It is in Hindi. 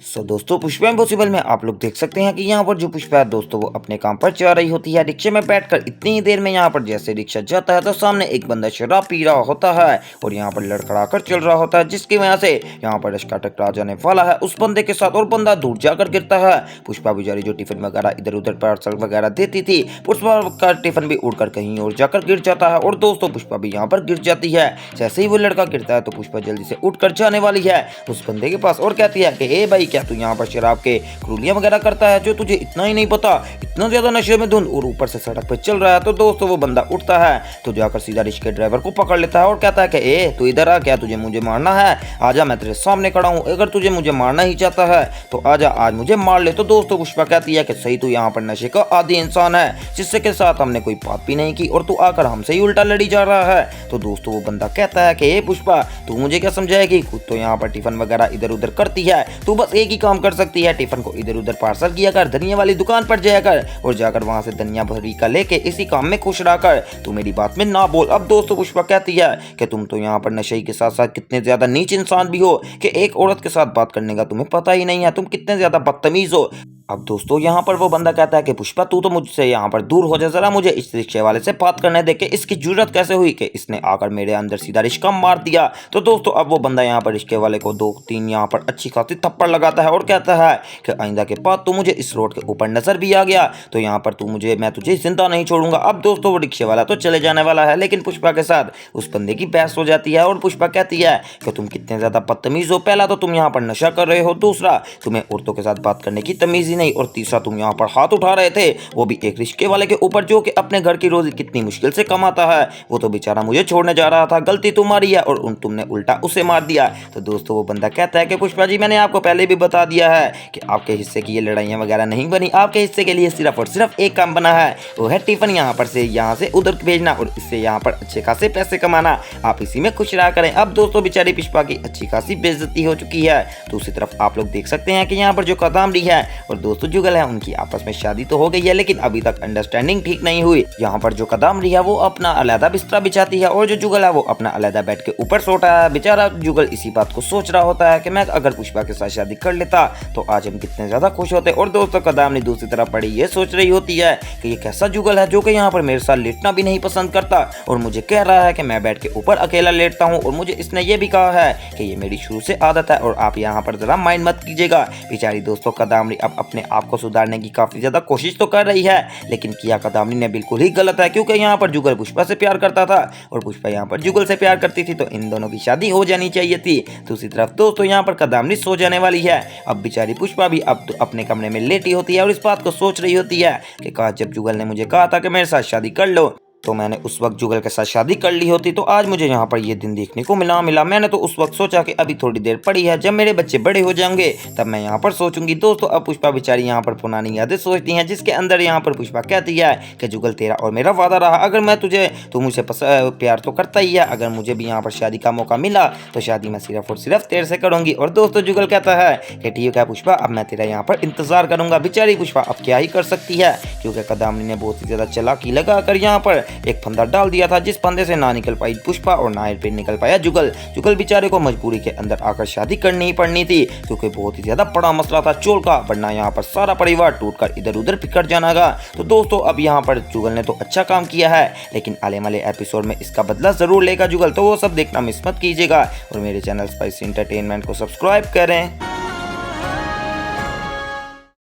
दोस्तों पुष्पा इम्पॉसिबल में आप लोग देख सकते हैं कि यहाँ पर जो पुष्पा है दोस्तों वो अपने काम पर जा रही होती है रिक्शे में बैठकर। इतनी ही देर में यहाँ पर जैसे रिक्शा जाता है तो सामने एक बंदा शराब पी रहा होता है और यहाँ पर लड़खड़ा कर चल रहा होता है, जिसकी वजह से यहाँ पर रिक्शा टकरा जाने वाला है उस बंदे के साथ और बंदा दूर जाकर गिरता है। पुष्पा बेचारी जो टिफिन वगैरह इधर उधर पार्सल वगैरह देती थी, पुष्पा का टिफिन भी उड़कर कहीं और जाकर गिर जाता है और दोस्तों पुष्पा भी यहाँ पर गिर जाती है। जैसे ही वो लड़का गिरता है तो पुष्पा जल्दी से उठकर जाने वाली है उस बंदे के पास और कहती है कि ए भाई, क्या तू यहाँ पर शराब के क्रूलियां वगैरह करता है जो तुझे इतना ही नहीं पता, इतना ज्यादा नशे में धुंध और ऊपर से सड़क पे चल रहा है। तो दोस्तों वो बंदा उठता है तो जाकर सीधा रिक्शे के ड्राइवर को पकड़ लेता है और कहता है कि ए तू इधर आ, क्या तुझे मुझे मारना है? आजा, मैं तेरे सामने खड़ा हूँ, अगर तुझे मुझे मारना ही चाहता है तो आजा, आज मुझे मार ले। तो दोस्तों पुष्पा कहती है कि सही तू यहाँ पर नशे का आदी इंसान है जिससे के साथ हमने कोई बात भी नहीं की और तू आकर हमसे ही उल्टा लड़ी जा रहा है। तो दोस्तों वो बंदा कहता है कि ए पुष्पा, तू मुझे क्या समझाएगी? खुद तो यहाँ पर टिफिन वगैरह इधर उधर करती है, तू बस एक ही काम कर सकती है, टिफिन को इधर उधर पार्सल किया कर, धनिया वाली दुकान पर जाया कर और जाकर वहां से धनिया भरी का लेके इसी काम में खुश रहा कर, तू मेरी बात में ना बोल। अब दोस्तों पुष्पा कहती है कि तुम तो यहाँ पर नशे के साथ साथ कितने ज्यादा नीच इंसान भी हो कि एक औरत के साथ बात करने का तुम्हें पता ही नहीं है, तुम कितने ज्यादा बदतमीज हो। अब दोस्तों यहाँ पर वो बंदा कहता है कि पुष्पा तू तो मुझसे यहाँ पर दूर हो जा, जरा मुझे इस रिक्शे वाले से बात करने दे के इसकी जरूरत कैसे हुई कि इसने आकर मेरे अंदर सीधा रिश्का मार दिया। तो दोस्तों अब वो बंदा यहाँ पर रिक्शे वाले को 2-3 यहाँ पर अच्छी खासी थप्पड़ लगाता है और कहता है कि आइंदा के बाद तू मुझे इस रोड के ऊपर नजर भी आ गया तो यहाँ पर मैं तुझे जिंदा नहीं छोड़ूंगा। अब दोस्तों वो रिक्शे वाला तो चले जाने वाला है, लेकिन पुष्पा के साथ उस बंदे की बहस हो जाती है और पुष्पा कहती है कि तुम कितने ज्यादा बदतमीज हो, पहला तो तुम यहाँ पर नशा कर रहे हो, दूसरा तुम्हें औरतों के साथ बात करने की तमीज ही नहीं, और तीसरा तुम यहाँ पर हाथ उठा रहे थे वो भी एक रिक्शे वाले के ऊपर जो कि अपने घर की रोजी कितनी मुश्किल से कमाता है, वो तो बेचारा मुझे छोड़ने जा रहा था, गलती तुम्हारी है और तुमने उल्टा उसे मार दिया। तो दोस्तों वो बंदा कहता है कि पुष्पा जी, मैंने आपको पहले भी बता दिया है कि आपके हिस्से की ये लड़ाइयाँ वगैरह नहीं बनी, आपके हिस्से के लिए सिर्फ और सिर्फ एक काम बना है, वो है टिफिन यहाँ पर से यहाँ से उधर भेजना और इससे यहाँ पर अच्छे खासे पैसे कमाना, आप इसी में खुश रहा करें। अब दोस्तों बेचारी पुष्पा की अच्छी खासी बेइज्जती हो चुकी है। दूसरी तरफ आप लोग देख सकते हैं कि यहाँ पर जो कादम्बरी है और दोस्तों जुगल है उनकी आपस में शादी तो हो गई है, लेकिन अभी तक अंडरस्टैंडिंग ठीक नहीं हुई। यहाँ पर जो कादम्बरी है वो अपना अलग बिस्तरा बिछाती है और जो जुगल है वो अपना अलग बेड के ऊपर सोता है। बेचारा जुगल इसी बात को सोच रहा होता है कि मैं अगर पुष्पा के साथ शादी कर लेता तो आज हम कितने ज्यादा खुश होते। और दोस्तों कादम्बरी दूसरी तरफ पड़ी ये सोच रही होती है कि ये कैसा जुगल है जो कि यहाँ पर मेरे साथ लेटना भी नहीं पसंद करता और मुझे कह रहा है कि मैं बेड के ऊपर अकेला लेटता हूँ, और मुझे इसने ये भी कहा है कि ये मेरी शुरू से आदत है और आप यहाँ पर जरा माइंड मत कीजिएगा। बेचारी दोस्तों कादम्बरी अब अपने आप को सुधारने की काफी ज्यादा कोशिश तो कर रही है, लेकिन किया कादम्बरी ने बिल्कुल ही गलत है, क्योंकि यहाँ पर जुगल पुष्पा से प्यार करता था और पुष्पा यहाँ पर जुगल से प्यार करती थी, तो इन दोनों की शादी हो जानी चाहिए थी। दूसरी तरफ दोस्तों यहाँ पर कादम्बरी सो जाने वाली है। अब बेचारी पुष्पा भी अब तो अपने कमरे में लेटी होती है और इस बात को सोच रही होती है कि काश जब जुगल ने मुझे कहा था कि मेरे साथ शादी कर लो तो मैंने उस वक्त जुगल के साथ शादी कर ली होती, तो आज मुझे यहाँ पर ये दिन देखने को मिला। मैंने तो उस वक्त सोचा कि अभी थोड़ी देर पड़ी है, जब मेरे बच्चे बड़े हो जाएंगे तब मैं यहाँ पर सोचूंगी। दोस्तों अब पुष्पा बेचारी यहाँ पर पुरानी यादें सोचती हैं, जिसके अंदर यहाँ पर पुष्पा कहती है कि जुगल तेरा और मेरा वादा रहा, अगर मैं तू मुझे प्यार तो करता ही है, अगर मुझे भी यहाँ पर शादी का मौका मिला तो शादी मैं सिर्फ और सिर्फ तेरे से करूंगी। और दोस्तों जुगल कहता है कि ठीक है पुष्पा, अब मैं तेरा यहाँ पर इंतजार करूंगा। बेचारी पुष्पा अब क्या ही कर सकती है, क्योंकि कादम्बरी ने बहुत ही ज्यादा चालाकी लगाकर यहाँ पर एक फंदा डाल दिया था, जिस फंदे से ना निकल पाई पुष्पा और ना फिर निकल पाया जुगल। जुगल बेचारे को मजबूरी के अंदर आकर शादी करनी ही पड़नी थी, क्योंकि बहुत ही ज्यादा बड़ा मसला था चोल का, वरना यहाँ पर सारा परिवार टूटकर इधर उधर बिखर जाना था। तो दोस्तों अब यहाँ पर जुगल ने तो अच्छा काम किया है, लेकिन आने वाले एपिसोड में इसका बदला जरूर लेगा जुगल, तो वो सब देखना मिस मत कीजिएगा और मेरे चैनल स्पाइसी एंटरटेनमेंट को सब्सक्राइब करें।